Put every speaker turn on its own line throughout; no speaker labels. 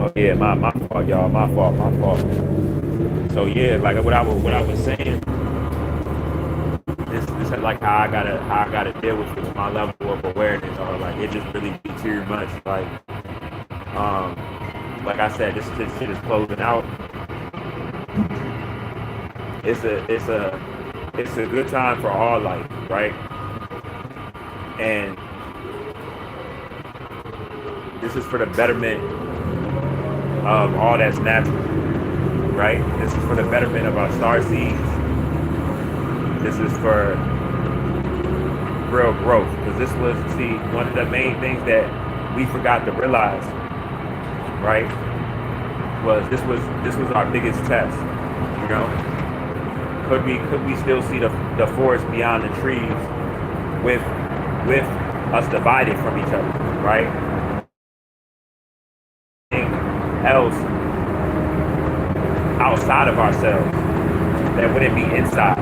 Oh yeah, my fault, y'all. My fault, my fault. So yeah, like what I was saying, this is like how I gotta deal with it, my level of awareness, or like it just really be too much. Um, like I said, this shit is closing out. It's a good time for all life, right? And this is for the betterment of all that's natural, right? This is for the betterment of our star seeds. This is for real growth, because this was, see, one of the main things that we forgot to realize, right? Was this was our biggest test, you know? Could we still see the forest beyond the trees with with us divided from each other, right? Anything else outside of ourselves that wouldn't be inside,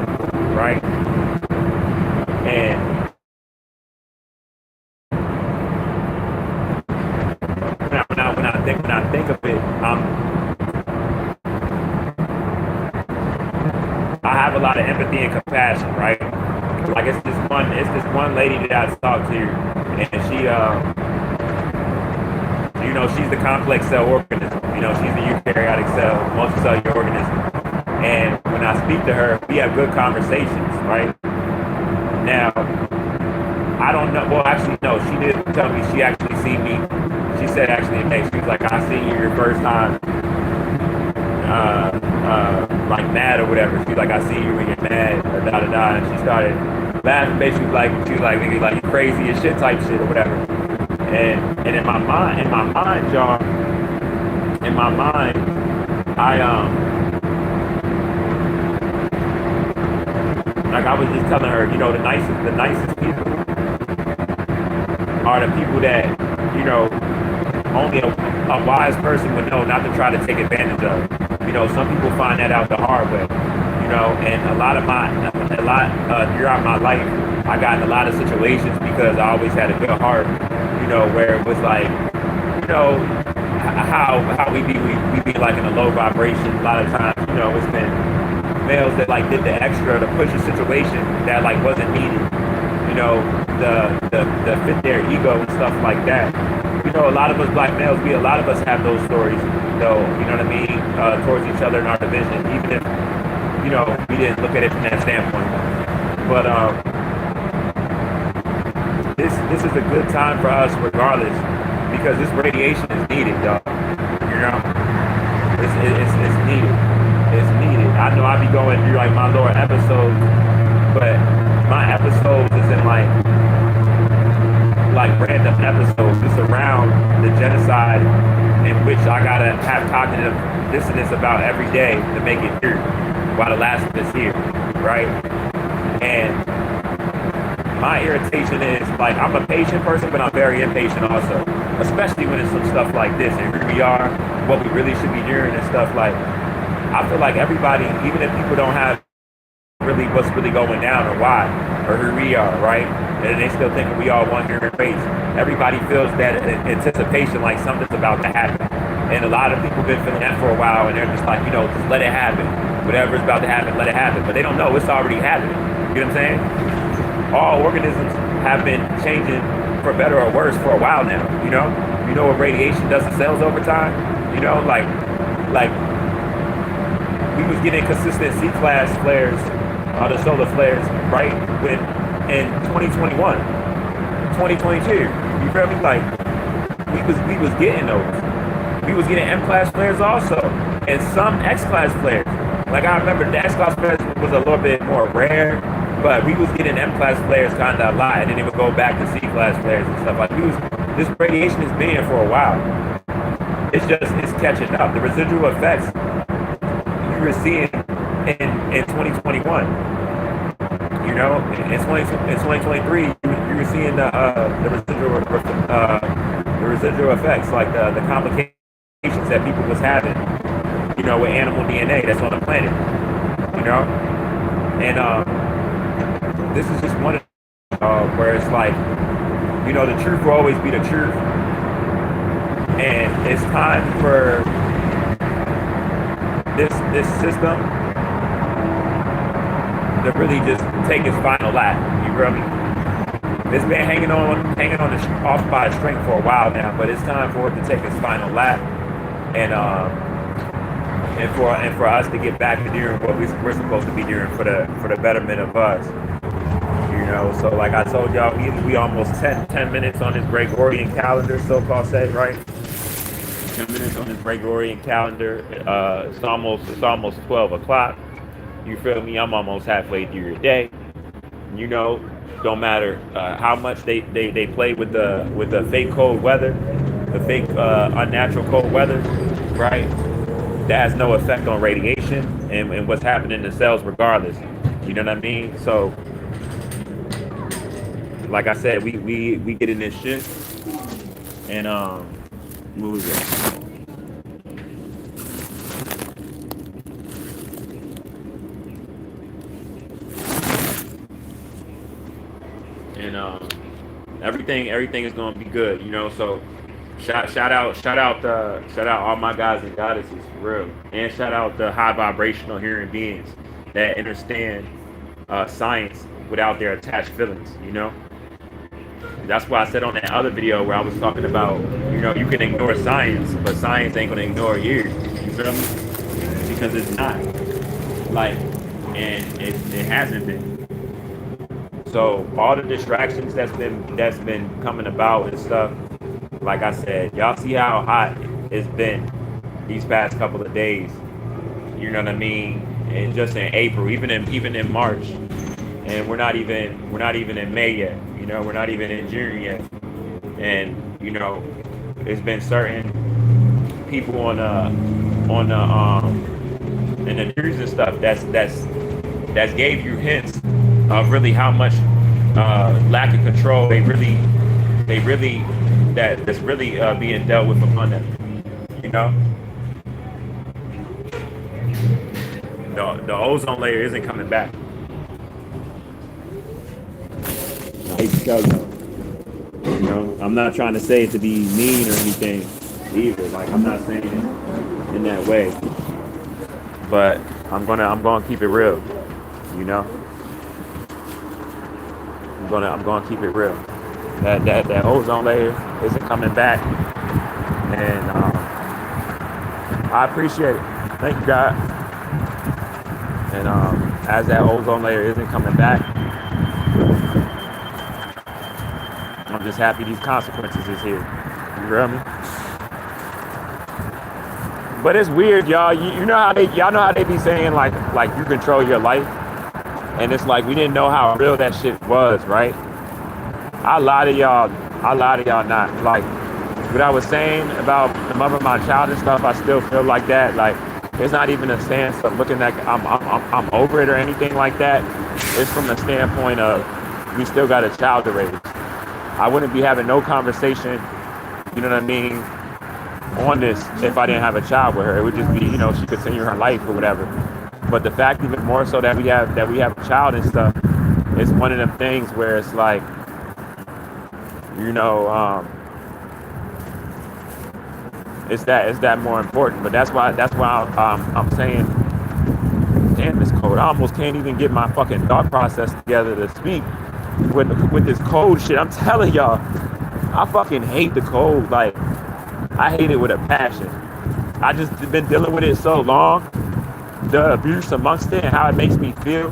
right? And when I think of it, I have a lot of empathy and compassion, right? Like it's this one lady that I talked to, and she's the complex cell organism. She's the eukaryotic cell, multicellular organism. And when I speak to her, we have good conversations, right? Now, I don't know. Well, actually, no. She did tell me she actually seen me. She said actually, hey, she was like, I seen you your first time, like mad or whatever. She's like, I see you when you're mad, or da da da. And she started laughing, basically like she was like, nigga, like you crazy as shit type shit or whatever. And in my mind, y'all, in my mind, I like I was just telling her, the nicest people are the people that, only a wise person would know not to try to take advantage of. Some people find that out the hard way. And throughout my life, I got in a lot of situations because I always had a good heart. Where it was like, how we be like in a low vibration. A lot of times, it's been males that like did the extra to push a situation that like wasn't needed. The fit their ego and stuff like that. A lot of us black males, a lot of us have those stories, though. You know what I mean? Towards each other in our division, even if we didn't look at it from that standpoint. But this is a good time for us, regardless, because this radiation is needed, dog. It's needed. It's needed. I know I be going through like my lower episodes, but my episodes is in like random episodes just around the genocide, in which I gotta have cognitive dissonance about every day to make it through while the last of us here, right? And my irritation is like I'm a patient person, but I'm very impatient also, especially when it's some stuff like this. And here we are, what we really should be hearing and stuff like. I feel like everybody, even if people don't have really what's really going down or why or who we are, right? And they still think we all one human race. Everybody feels that anticipation, like something's about to happen. And a lot of people have been feeling that for a while, and they're just like, just let it happen. Whatever's about to happen, let it happen. But they don't know it's already happening. You know what I'm saying? All organisms have been changing for better or worse for a while now. You know what radiation does to cells over time. Like we was getting consistent C-class flares, the solar flares, right? When in 2021, 2022, you feel me? Like we was getting those. We was getting M-class flares also, and some X-class flares. Like I remember the X-class flares was a little bit more rare, but we was getting M-class flares kind of a lot, and then it would go back to C-class flares and stuff. Like this radiation has been here for a while. It's catching up. The residual effects you were seeing in 2021. In 2023, you were seeing the residual effects, like the complications that people was having, with animal DNA that's on the planet, and this is just one of where it's like, the truth will always be the truth, And it's time for this system to really just take its final lap. You feel me? It's been off by a string for a while now, but it's time for it to take its final lap, and for us to get back to doing what we're supposed to be doing for the betterment of us. You know, so like I told y'all, we almost 10 minutes on this Gregorian calendar, so-called set, right? 10 minutes on this Gregorian calendar. It's almost 12 o'clock. You feel me? I'm almost halfway through your day. You know, don't matter how much they play with the fake cold weather, the fake unnatural cold weather, right? That has no effect on radiation and what's happening in the cells regardless. You know what I mean? So like I said, we get in this shit, and what was it? And everything is gonna be good, you know. So shout out all my guys and goddesses for real, and shout out the high vibrational human beings that understand science without their attached feelings, you know. That's why I said on that other video where I was talking about, you know, you can ignore science, but science ain't gonna ignore you. You feel me? Because it's not. Like, and it hasn't been. So all the distractions that's been coming about and stuff, like I said, y'all see how hot it's been these past couple of days. You know what I mean? And just in April, even in March, and we're not even in May yet. You know, we're not even in June yet. And you know, there's been certain people on in the news and stuff that's gave you hints of really how much lack of control that's really being dealt with upon them. You know, the ozone layer isn't coming back. I hate to tell you. You know, I'm not trying to say it to be mean or anything either. Like, I'm not saying it in that way, but I'm gonna keep it real. You know, I'm gonna keep it real. That ozone layer isn't coming back, and I appreciate it. Thank you, God. And as that ozone layer isn't coming back, I'm just happy these consequences is here. You feel me? But it's weird, y'all. You know how y'all know how they be saying like you control your life, and it's like we didn't know how real that shit was, right? I lie to y'all not. Like what I was saying about the mother of my child and stuff, I still feel like that. Like it's not even a stance of looking like I'm over it or anything like that. It's from the standpoint of we still got a child to raise. I wouldn't be having no conversation, you know what I mean, on this if I didn't have a child with her. It would just be, you know, she continue her life or whatever. But the fact even more so that we have a child and stuff, it's one of them things where it's like, you know, it's that more important. But that's why I'm saying, damn, it's cold. I almost can't even get my fucking thought process together to speak with this cold shit. I'm telling y'all, I fucking hate the cold. Like, I hate it with a passion. I just been dealing with it so long, the abuse amongst it and how it makes me feel,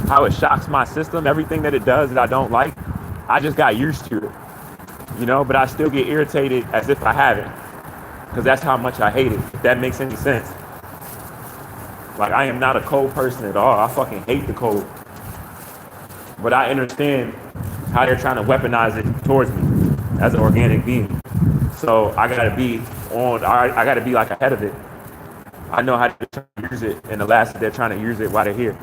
how it shocks my system, everything that it does that I don't like. I just got used to it, you know, but I still get irritated as if I haven't, because that's how much I hate it, if that makes any sense. Like, I am not a cold person at all. I fucking hate the cold. But I understand how they're trying to weaponize it towards me as an organic being. So I gotta be I gotta be like ahead of it. I know how to use it, and the last they're trying to use it while they're here.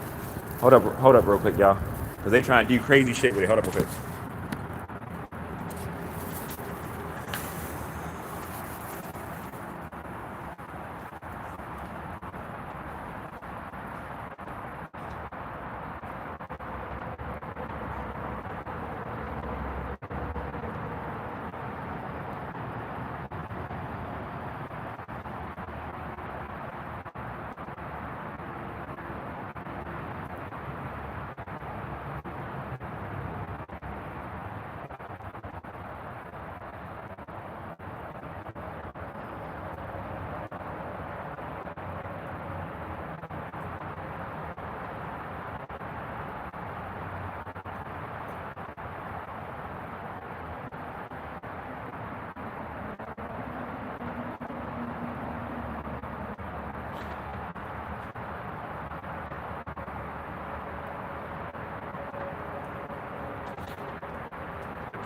Hold up real quick, y'all. Because they trying to do crazy shit with it. Hold up real quick.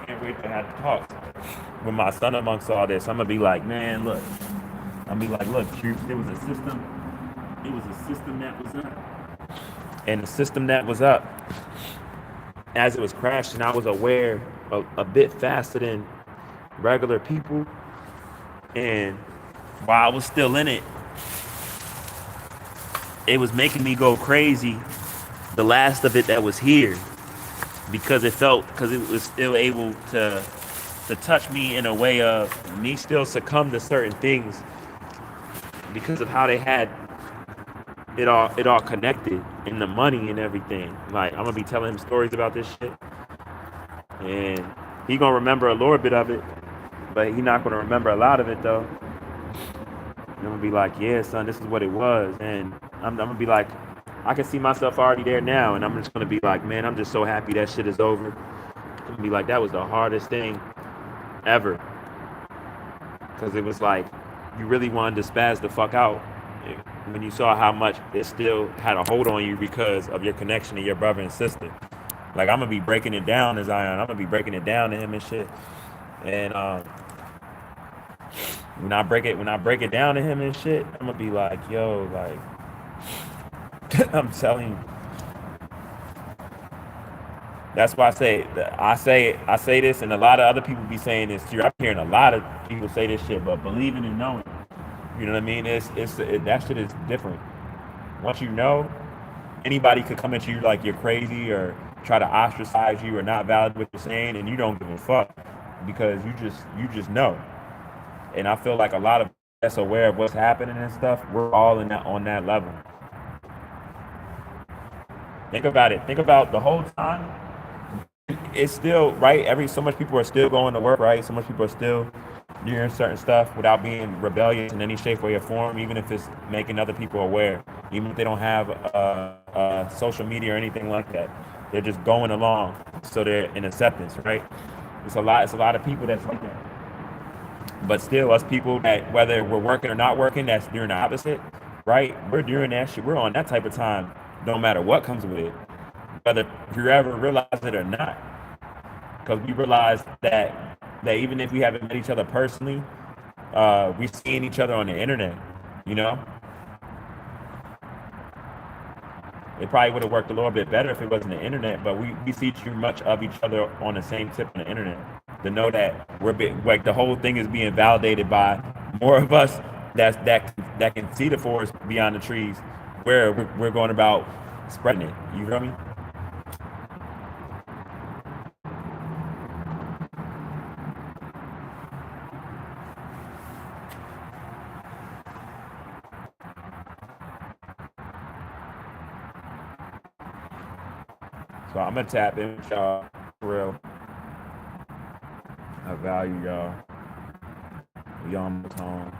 can't wait to have talks with my son amongst all this. I'm gonna be like, man, look. I'm gonna be like, look, Truth, there was a system. It was a system that was up, and the system that was up as it was crashing, I was aware a bit faster than regular people. And while I was still in it, it was making me go crazy. The last of it that was here, because it was still able to touch me in a way of me still succumb to certain things because of how they had it all connected in the money and everything. Like I'm gonna be telling him stories about this shit, and he gonna remember a little bit of it, but he not gonna remember a lot of it though. And I'm gonna be like, yeah, son, this is what it was, and I'm gonna be like, I can see myself already there now, and I'm just gonna be like, man, I'm just so happy that shit is over. I'm gonna be like, that was the hardest thing ever, because it was like you really wanted to spaz the fuck out when you saw how much it still had a hold on you because of your connection to your brother and sister. Like I'm gonna be breaking it down to Zion. I'm gonna be breaking it down to him and shit. And when I break it down to him and shit, I'm gonna be like, yo, like I'm telling you. That's why I say this, and a lot of other people be saying this too. I'm hearing a lot of people say this shit, but believing and knowing, you know what I mean? That shit is different. Once you know, anybody could come at you like you're crazy or try to ostracize you or not validate what you're saying, and you don't give a fuck because you just know. And I feel like a lot of us aware of what's happening and stuff. We're all in that on that level. Think about it. Think about the whole time. It's still right. So much people are still going to work, right? So much people are still doing certain stuff without being rebellious in any shape, way, or form, even if it's making other people aware, even if they don't have social media or anything like that. They're just going along, so they're in acceptance, right? It's a lot of people that's like that. But still, us people that whether we're working or not working, that's doing the opposite, right? We're doing that shit. We're on that type of time, no matter what comes with it, whether you ever realize it or not. Because we realize that even if we haven't met each other personally, we're seeing each other on the internet. You know, it probably would have worked a little bit better if it wasn't the internet. But we see too much of each other on the same tip on the internet to know that like the whole thing is being validated by more of us that can see the forest beyond the trees, where we're going about spreading it. You feel me? So I'm gonna tap in with y'all for real. I value y'all. Y'all on the tone.